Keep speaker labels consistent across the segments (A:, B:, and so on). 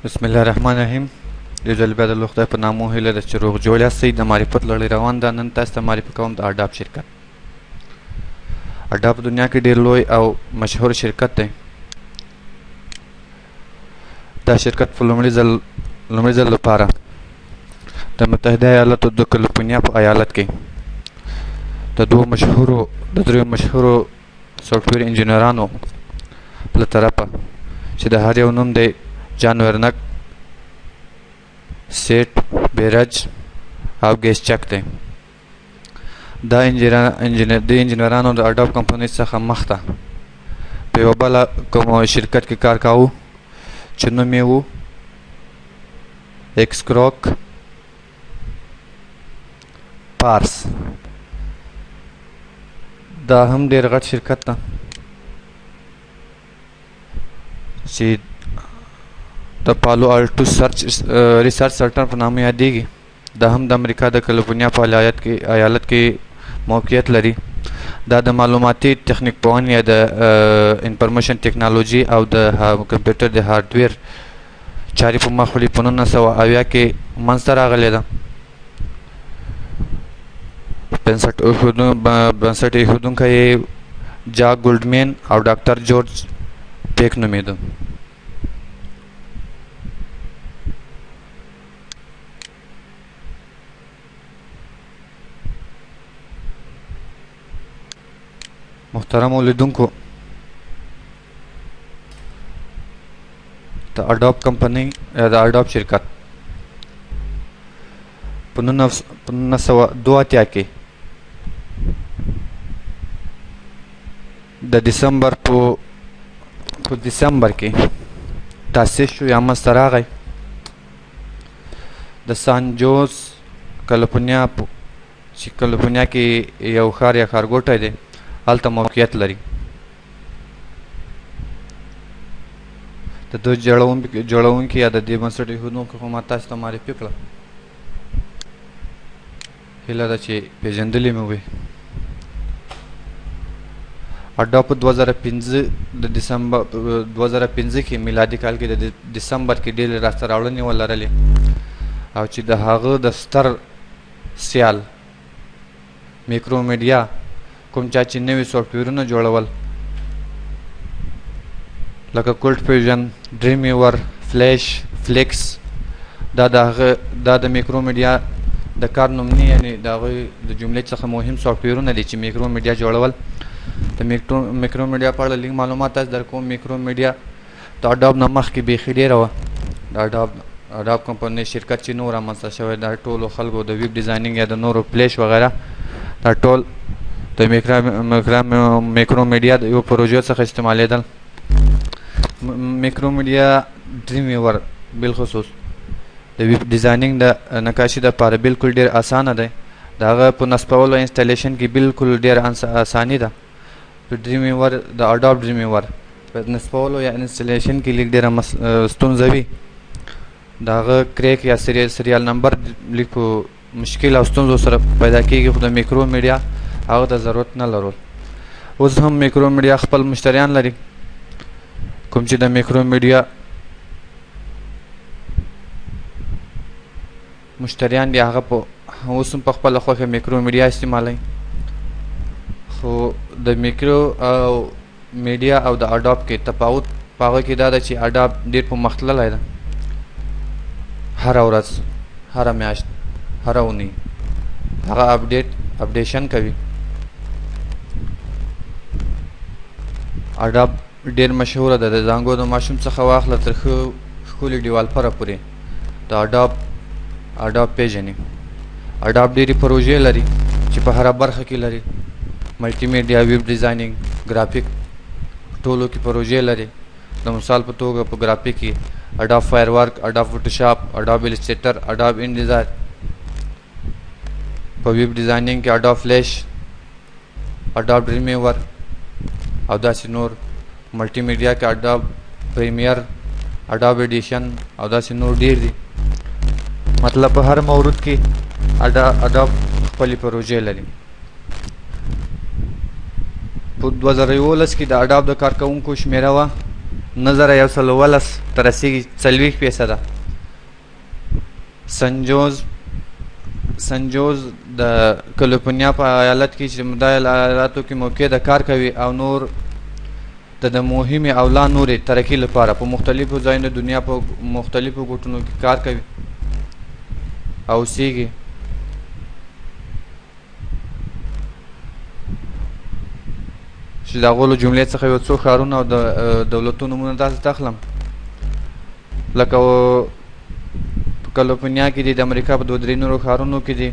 A: بسم الله الرحمن الرحیم. یو ځل بیا د الله خدای په نامو هیله ده چې روغ جوړ یاستئ. د معرفت لړۍ روان ده. نن تاسو ته معرفي کوم د اډاب شرکت. اډاب په دنیا کې ډېر لوی او مشهور شرکت دی. دا شرکت په لومړي ځل لپاره د متحده ایالاتو د کلیفورنیا په ایالت کې د دریو مشهورو سافټویر انجینرانو له طرفه چې د هر یو نوم دی جان ورنک، سیټ بیرج او ګیسچک دی. دا انجینرانو د اډاب کمپنۍ څخه مخته په یوه بله کوم شرکت کې کار کاوه چې نوم یې و ایکسکروک پارس. دا هم ډېر غټ شرکت ده چې د پالو الټو ریسرچ سنټر په نامه یادېږي. دا هم د امریکا د کلیفورنیا په ایالت کې موقعیت لري. دا د معلوماتي تخنیک پوهنې یا د انفارمیشن ټیکنالوژي او د کمپیوټر د هارډویر چارې په مخ وړي په 1970 کې منځته راغلې ده. بنسټ ایښودونکی یې جاک ګولډمین او ډاکټر جورج پیک نومېده. محترمو لیدونکو، د اډاب کمپنۍ یا د اډاب شرکت په 1982 کې د دسمبر کې تاسیس شو یا منځته راغی. د سان جوز کلیفورنیا چې کلیفورنیا کې یو ښار یا ښارګوټی دی هلته موقعیت لري. د دوی جوړونکي یا د دې بنسټ ایښودونکو خو ما تاسو ته معرفي کړه. هیله ده چې پیژندلې مې وي. اډاب په 2005 کې میلادي کال کې د دسمبر کې ډېرې لاسته راوړنې ولرلې او چې د هغه د ستر سیال میکرومیډیا کوم چا چې نوي سافټویرونه جوړول لکه کولټ فیوژن، ډریم ویور، فلیش، فلیکس، دا د میکرومیډیا د کار نومني یعنې د هغوی د جملې څخه مهم سافټویرونه دي چې میکرومیډیا جوړول. د میکرومیډیا په اړه لږ معلومات تاسو درکوم. میکرومیډیا د اډاب نه مخکې بیخي ډېره وه. د اډاب کمپنۍ شرکت چې نور رامنځته شوی دا ټولو خلکو د ویب ډیزاینینګ یا د نورو فلیش وغیره دا ټول د میکرومیډیا د یو پروژو څخه استعمالیدل. میکرومیډیا ډریم ویور بالخصوص د ویب ډیزاینینګ د نقاشي دپاره بالکل ډېر اسانه دی. د هغه په نصبولو انسټالیشن کې بالکل ډېر اساني ده. په ډریم ویور د اډاب ډریم ویور په نصبولو یا انسټالیشن کې لږ ډېره ستونزه وي. د هغه کریک یا سریال نمبر لږ په مشکل او ستونزو سره پیدا کېږي، خو د میکرومیډیا هغه ته ضرورت نه لرول. اوس هم میکرومیډیا خپل مشتریان لري. کوم چې د میکرومیډیا مشتریان دي هغه اوس هم په خپله خوښه میکرومیډیا استعمالوي. خو د میکرومیډیا او د اډاب کې تفاوت په هغه کې دا ده چې اډاب ډېر پرمختللی ده. هره ورځ، هره میاشت، هره اونۍ هغه اپډیشن کوي. اډاب ډېر مشهوره ده. د زانګو د ماشوم څخه واخله تر ښکلي ډیوالپره پورې د اډاب پیژني. اډاب ډېرې پروژې لري چې په هره برخه کې لري. ملټي میډیا، ویب ډیزاینینګ، ګرافیک ټولو کې پروژې لري. د مثال په توګه په ګرافیک کې اډاب فایر ورک، اډاب فوټوشاپ، اډاب ایلسټریټر، اډاب انډیزاین. په ویب ډیزاینینګ کې اډاب فلیش، اډاب ډریم ویور او داسې نور. ملټي میډیا کې اډاب پریمیر، اډاب ایډیشن او داسې نور ډېر دي. مطلب په هر مورد کې اډاب خپلې پروژې لري. په 2011 کې د اډاب د کارکوونکو شمیره وه 9,110 ته رسیږي 40%. سنجوز د کلیفورنیا په ایالت کې چې د ایالاتو کې موقع د کار کوي او نور د مهمې او لا نورې ترقۍ لپاره په مختلفو ځایونو دنیا په مختلفو ګوټونو کې کار کوي او اوسیږي. چې د هغو له جملې څخه یو څو ښارونه او د دولتونو نومونه داسې تخلم لکه په کلیفورنیا کې دي، د امریکا په 2-3 نورو ښارونو کې دي،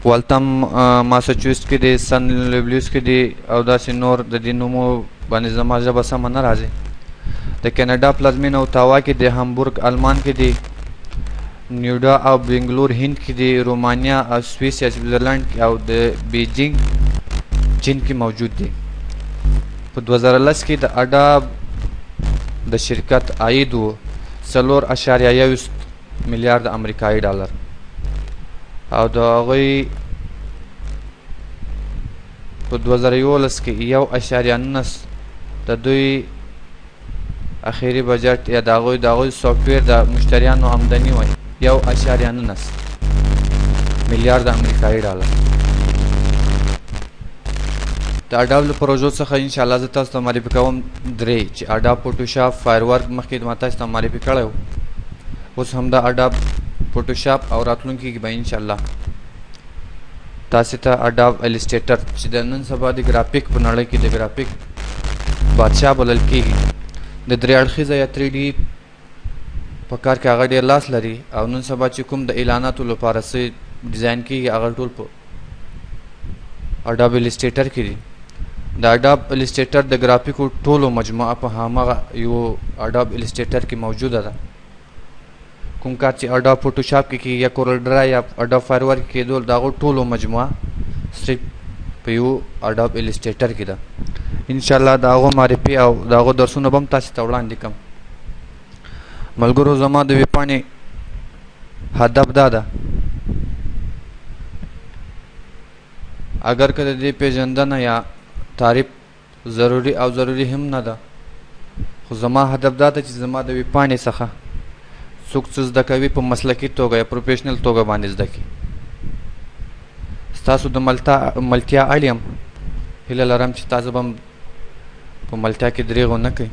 A: والتم ماساچوسټس کې دي، سن لویس کې دي او داسې نور. د دې نومو باندې زما ژبه سمه نه راځي. د کینیډا پلازمینه اوتاوا کې دي، هامبورګ آلمان کې دي، نیوډا او بنګلور هند کې دي، رومانیا او سویس یا سویټزرلند او د بیجینګ چین کې موجود دي. په 2010 کې د اډاب د شرکت عاید و 4.1 میلیارډ امریکایي ډالر او د هغوی په 2011 کې 1.9 د دوی اخیری بجټ یا د هغوی سافټویر د مشتریانو آمدنی وای 1.9 میلیارډ امریکایي ډالر. د اډاب له پروژو څخه ان شاء الله زه تاسو ته معرفي کوم 3 چې اډاب فوټوشاپ فایرورک مخکې ما تاسو ته معرفي کړی و، اوس هم د اډاب فوټوشاپ او راتلونکي کې به ان شاء الله تاسو ته اډاب السټریټر چې د نن سبا د ګرافیک په نړۍ کې د ګرافیک بادشاه بلل کېږي د درې اړخیزه یا 3D په کار کې هغه ډېر لاس لري او نن سبا چې کوم د اعلاناتو لپاره څه ډیزاین کېږي هغه ټول په اډاب السټریټر کې دي. د اډاب السټریټر د ګرافیکو ټولو مجموعه په هماغه یو اډاب السټریټر کې موجوده ده. کوم کار چې اډاب فوټوشاپ کې یا کورل ډرای یا اډاب فایرورک کې کېدل د هغو ټولو مجموعه صرف په یو اډاب السټریټر کې ده. ان شاء الله د هغو معرفي او د هغو درسونه به هم تاسو ته وړاندې کړم. ملګرو زما د ویبپاڼې هدف دا ده اگر که د دې پیژندنه یا تعریف ضروری او ضروری هم نه ده، خو زما هدف دا ده چې زما د ویبپاڼې څخه څوک څه زده کوي په مسلکي توګه یا پروفیشنل توګه باندې زده کړي. ستاسو د ملتیا اړ یم، هیله لرم چې تاسو به په ملتیا کې دریغ ونه کوئ.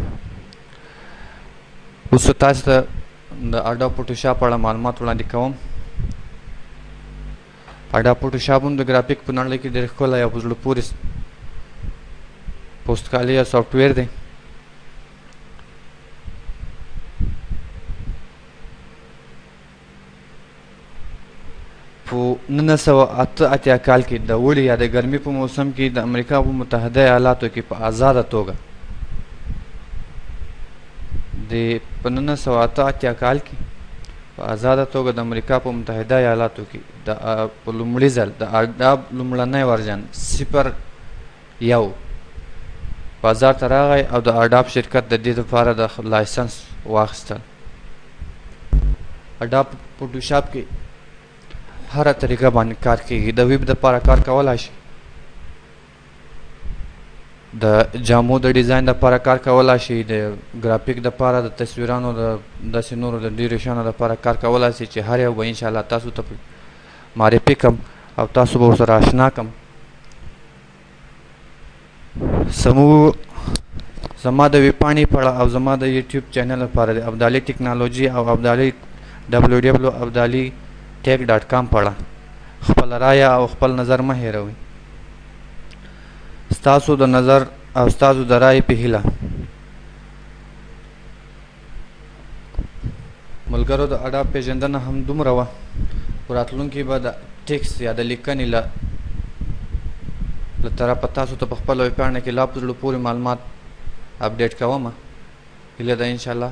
A: اوس تاسو ته د اډاب فوټوشاپ په اړه معلومات وړاندې کوم. اډاب فوټوشاپ هم د ګرافیک په نړۍ کې ډېر ښکلی او په زړه پورې پوستکالي یا سافټویر دی. په 1988 کال کې د اوړي یا د ګرمۍ په موسم کې د امریکا په متحده ایالاتو کې په آزاده توګه په 1988 کال کې په آزاده توګه د امریکا په متحده ایالاتو کې په لومړي ځل د اډاب لومړنی ورژن 0.1 بازار ته راغی او د اډاب شرکت د دې لپاره د لایسنس واخیستل. اډاب فوټوشاپ کې هره طریقه باندې کار کېږي. د ویب دپاره کار کولی شي، د جامو د ډیزاین دپاره کار کولی شي، د ګرافیک دپاره د تصویرانو د داسې نورو د ډېرو شیانو دپاره کار کولی شي چې هر یو به انشاءالله تاسو ته معرفي کړم او تاسو به ورسره اشنا کړم. زما د ویبپاڼې په اړه او زما د یوټیوب چینل لپاره د ابدالي ټیکنالوژي او ابدالي www.abdalitech.com په اړه خپل رایه او خپل نظر مه هېروئ. ستاسو د نظر او ستاسو د رایې په هیله ملګرو د اډاب پیژندنه هم دومره وه. په راتلونکي به د ټیکس یا د لیکنې له طرفه تاسو ته په خپله ویبپاڼه کې لا په زړه پورې معلومات اپډیټ کوم. هیله ده انشاءالله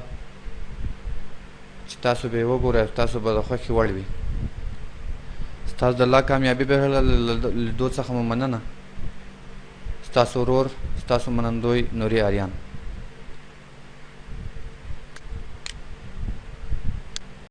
A: چې تاسو به یې وګورئ او تاسو به د خوښې وړ وي. ستاسو د الله کامیابي به لیدو څخه مو مننه. ستاسو ورور ستاسو منندوی نوري آریان.